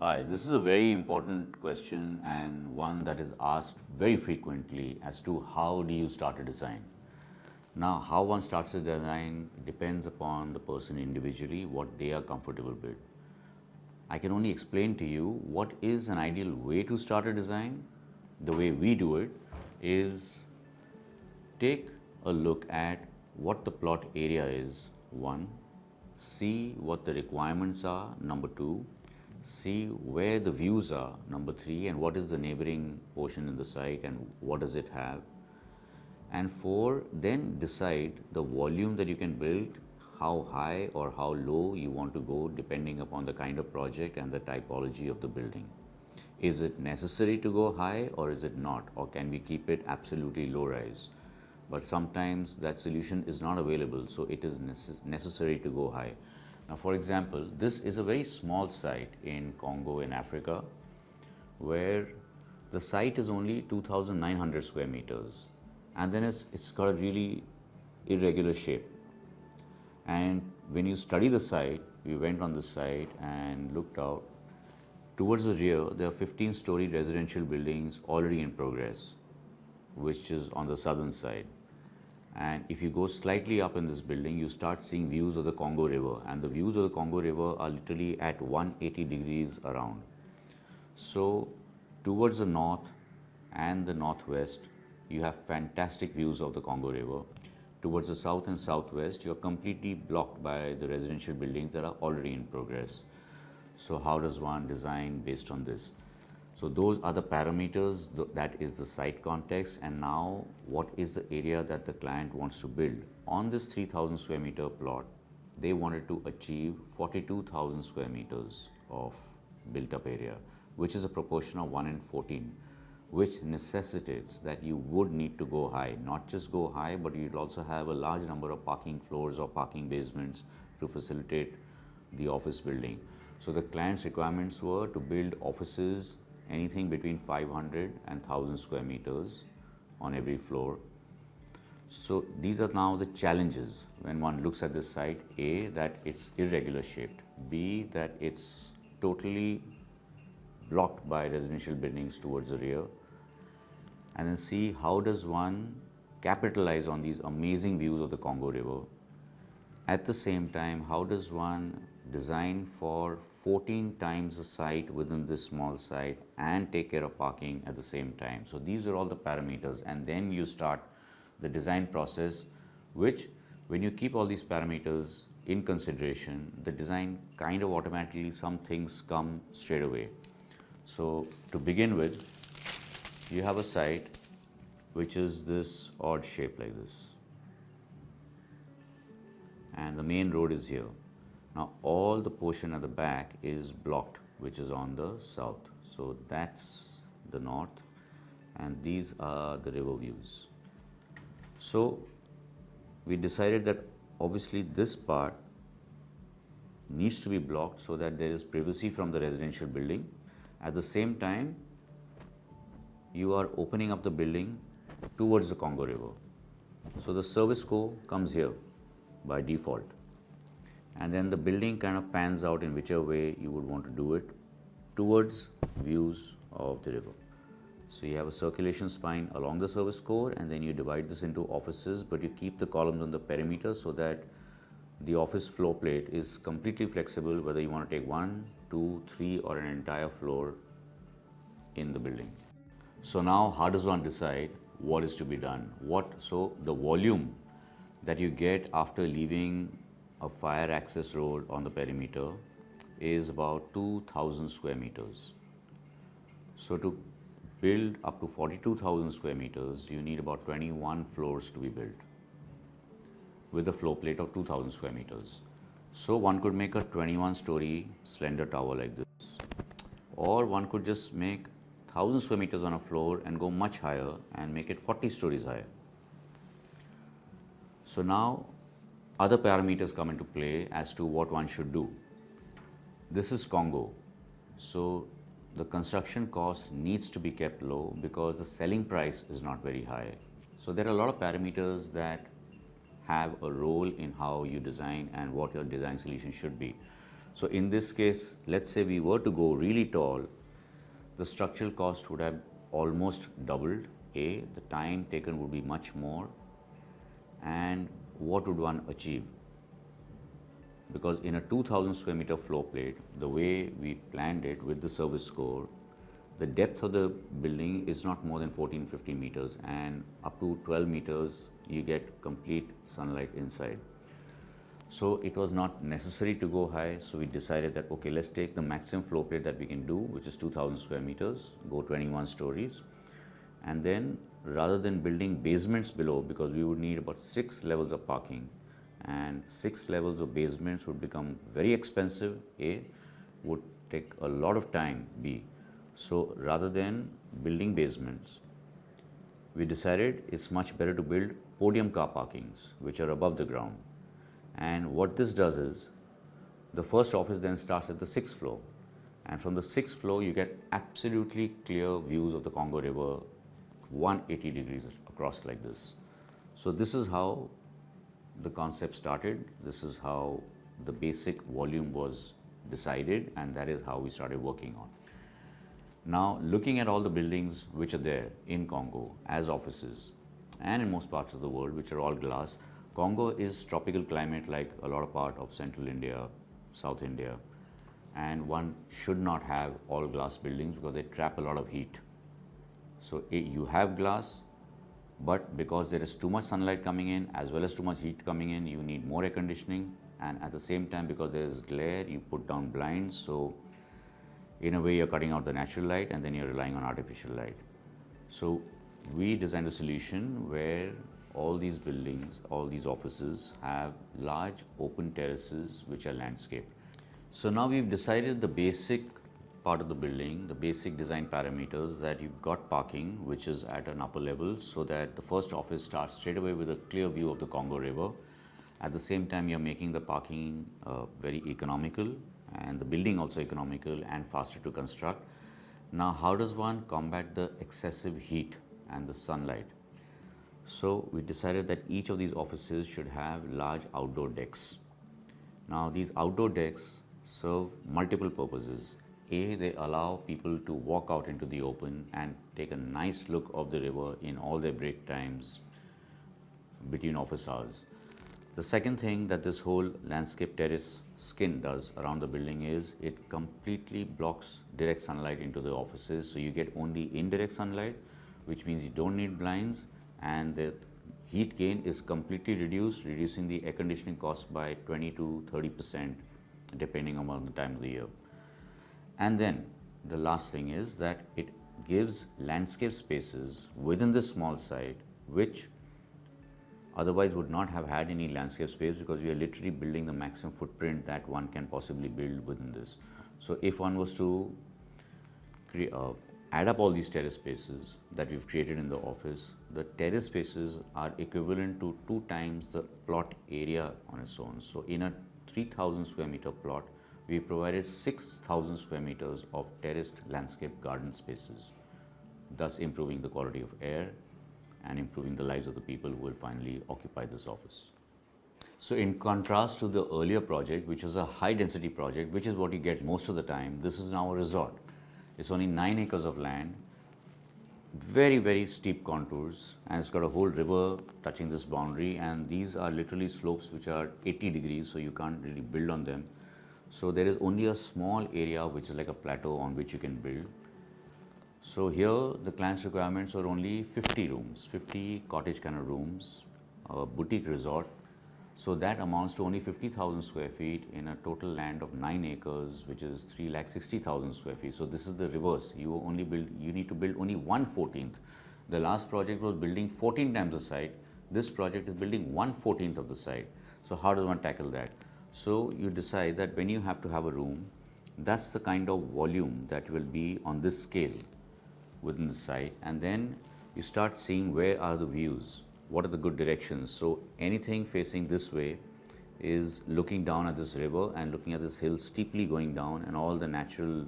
Hi, this is a very important question and one that is asked very frequently as to how do you start a design. Now, how one starts a design depends upon the person individually, what they are comfortable with. I can only explain to you what is an ideal way to start a design. The way we do it is take a look at what the plot area is, one, see what the requirements are, number two, see where the views are, number three, and what is the neighboring portion in the site and what does it have, and four, then decide the volume that you can build, how high or how low you want to go depending upon the kind of project and the typology of the building. Is it necessary to go high or is it not, or can we keep it absolutely low rise? But sometimes that solution is not available, so it is necessary to go high. Now, for example, this is a very small site in Congo in Africa where the site is only 2,900 square meters, and then it's got a really irregular shape. And when you study the site, we went on the site and looked out. Towards the rear, there are 15-story residential buildings already in progress, which is on the southern side. And if you go slightly up in this building, you start seeing views of the Congo River, and the views of the Congo River are literally at 180 degrees around. So towards the north and the northwest, you have fantastic views of the Congo River. Towards the south and southwest, you are completely blocked by the residential buildings that are already in progress. So how does one design based on this? So those are the parameters, that is the site context, and now what is the area that the client wants to build. On this 3,000 square meter plot, they wanted to achieve 42,000 square meters of built up area, which is a proportion of 1 in 14, which necessitates that you would need to go high, not just go high, but you'd also have a large number of parking floors or parking basements to facilitate the office building. So the client's requirements were to build offices anything between 500 and 1,000 square meters on every floor. So these are now the challenges when one looks at this site. A, that it's irregular shaped. B, that it's totally blocked by residential buildings towards the rear. And then C, how does one capitalize on these amazing views of the Congo River? At the same time, how does one design for 14 times the site within this small site and take care of parking at the same time? So these are all the parameters, and then you start the design process, which when you keep all these parameters in consideration, the design kind of automatically, some things come straight away. So to begin with, you have a site which is this odd shape like this, and the main road is here. Now all the portion at the back is blocked, which is on the south. So that's the north, and these are the river views. So we decided that obviously this part needs to be blocked so that there is privacy from the residential building. At the same time, you are opening up the building towards the Congo River. So the service core comes here by default. And then the building kind of pans out in whichever way you would want to do it towards views of the river. So you have a circulation spine along the service core, and then you divide this into offices, but you keep the columns on the perimeter so that the office floor plate is completely flexible, whether you want to take 1, 2, 3, or an entire floor in the building. So now how does one decide what is to be done? So the volume that you get after leaving a fire access road on the perimeter is about 2,000 square meters. So to build up to 42,000 square meters, you need about 21 floors to be built with a floor plate of 2,000 square meters. So one could make a 21-story slender tower like this, or one could just make 1,000 square meters on a floor and go much higher and make it 40 stories higher. So now other parameters come into play as to what one should do. This is Congo. So the construction cost needs to be kept low because the selling price is not very high. So there are a lot of parameters that have a role in how you design and what your design solution should be. So in this case, let's say we were to go really tall, the structural cost would have almost doubled. The time taken would be much more, and what would one achieve? Because in a 2000 square meter floor plate, the way we planned it with the service score, the depth of the building is not more than 14-15 meters, and up to 12 meters you get complete sunlight inside. So it was not necessary to go high, so we decided that okay, let's take the maximum floor plate that we can do, which is 2000 square meters, go 21 stories, and then rather than building basements below, because we would need about 6 levels of parking, and 6 levels of basements would become very expensive, would take a lot of time, so rather than building basements, we decided it's much better to build podium car parkings, which are above the ground. And what this does is, the first office then starts at the 6th floor, and from the 6th floor you get absolutely clear views of the Congo River 180 degrees across like this. So this is how the concept started, this is how the basic volume was decided, and that is how we started working on. Now, looking at all the buildings which are there in Congo as offices and in most parts of the world, which are all glass, Congo is tropical climate like a lot of part of central India, South India, and one should not have all glass buildings because they trap a lot of heat. So you have glass, but because there is too much sunlight coming in as well as too much heat coming in, you need more air conditioning, and at the same time, because there is glare, you put down blinds, so in a way you're cutting out the natural light and then you're relying on artificial light. So we designed a solution where all these buildings, all these offices have large open terraces which are landscaped. So now we've decided the basic part of the building, the basic design parameters, that you've got parking which is at an upper level, so that the first office starts straight away with a clear view of the Congo River. At the same time, you're making the parking very economical, and the building also economical and faster to construct. Now, how does one combat the excessive heat and the sunlight? So we decided that each of these offices should have large outdoor decks. Now, these outdoor decks serve multiple purposes. They allow people to walk out into the open and take a nice look of the river in all their break times between office hours. The second thing that this whole landscape terrace skin does around the building is it completely blocks direct sunlight into the offices, so you get only indirect sunlight, which means you don't need blinds, and the heat gain is completely reduced, reducing the air conditioning cost by 20 to 30% depending on the time of the year. And then the last thing is that it gives landscape spaces within this small site which otherwise would not have had any landscape space, because we are literally building the maximum footprint that one can possibly build within this. So if one was to add up all these terrace spaces that we've created in the office, the terrace spaces are equivalent to 2 times the plot area on its own. So in a 3000 square meter plot, we provided 6000 square meters of terraced landscape garden spaces, thus improving the quality of air and improving the lives of the people who will finally occupy this office. So in contrast to the earlier project, which was a high density project, which is what you get most of the time, this is now a resort. It's only 9 acres of land, very, very steep contours, and it's got a whole river touching this boundary, and these are literally slopes which are 80 degrees, so you can't really build on them. So there is only a small area which is like a plateau on which you can build. So here the client's requirements are only 50 rooms, 50 cottage kind of rooms, a boutique resort. So that amounts to only 50,000 square feet in a total land of 9 acres, which is 360,000 square feet. So this is the reverse. You need to build only 1/14. The last project was building 14 times the site. This project is building 1/14 of the site. So how does one tackle that? So you decide that when you have to have a room, that's the kind of volume that will be on this scale within the site, and then you start seeing where are the views, what are the good directions. So anything facing this way is looking down at this river and looking at this hill steeply going down and all the natural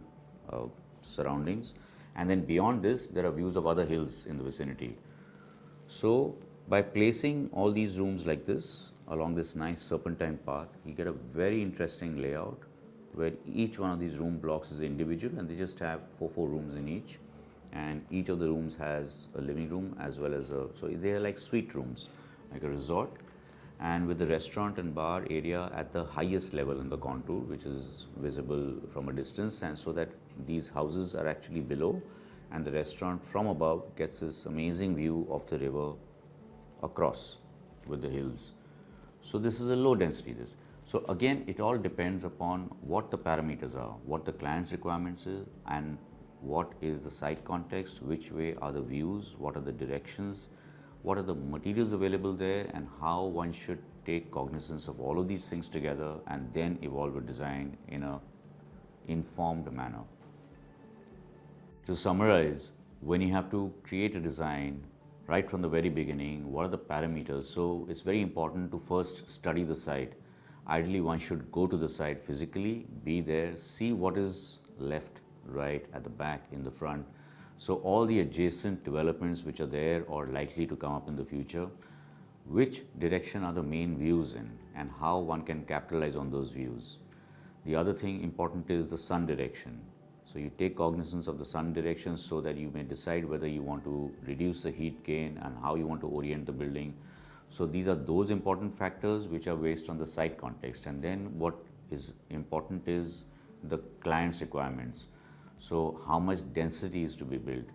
surroundings, and then beyond this there are views of other hills in the vicinity. So by placing all these rooms like this along this nice serpentine path, you get a very interesting layout where each one of these room blocks is individual and they just have four rooms in each, and each of the rooms has a living room as well as so they are like suite rooms, like a resort, and with the restaurant and bar area at the highest level in the contour, which is visible from a distance, and so that these houses are actually below and the restaurant from above gets this amazing view of the river across with the hills. So this is a low density. So again, it all depends upon what the parameters are, what the client's requirements is, and what is the site context, which way are the views, what are the directions, what are the materials available there, and how one should take cognizance of all of these things together and then evolve a design in a informed manner. To summarize, when you have to create a design right from the very beginning, what are the parameters? So it's very important to first study the site. Ideally, one should go to the site physically, be there, see what is left, right, at the back, in the front. So all the adjacent developments which are there or likely to come up in the future, which direction are the main views in and how one can capitalize on those views. The other thing important is the sun direction. So you take cognizance of the sun direction so that you may decide whether you want to reduce the heat gain and how you want to orient the building. So these are those important factors which are based on the site context. And then what is important is the client's requirements. So how much density is to be built?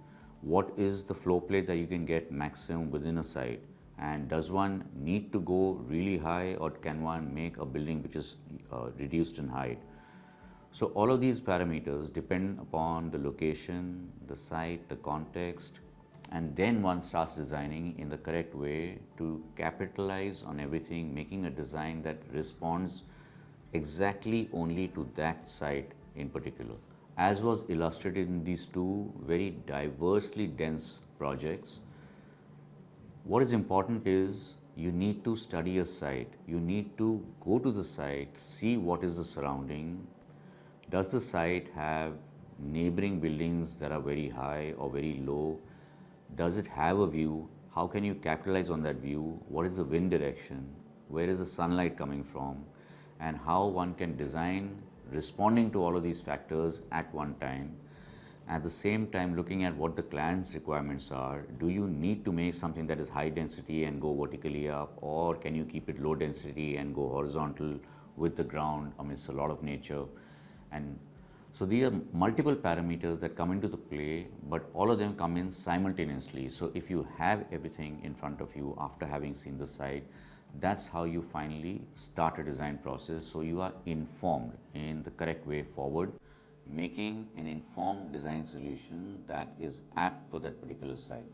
What is the floor plate that you can get maximum within a site? And does one need to go really high, or can one make a building which is reduced in height? So all of these parameters depend upon the location, the site, the context, and then one starts designing in the correct way to capitalize on everything, making a design that responds exactly only to that site in particular. As was illustrated in these two very diversely dense projects, what is important is you need to study a site. You need to go to the site, see what is the surrounding. Does the site have neighboring buildings that are very high or very low? Does it have a view? How can you capitalize on that view? What is the wind direction? Where is the sunlight coming from? And how one can design responding to all of these factors at one time. At the same time, looking at what the client's requirements are. Do you need to make something that is high density and go vertically up, or can you keep it low density and go horizontal with the ground amidst a lot of nature? And so these are multiple parameters that come into the play, but all of them come in simultaneously. So if you have everything in front of you after having seen the site, that's how you finally start a design process. So you are informed in the correct way forward, making an informed design solution that is apt for that particular site.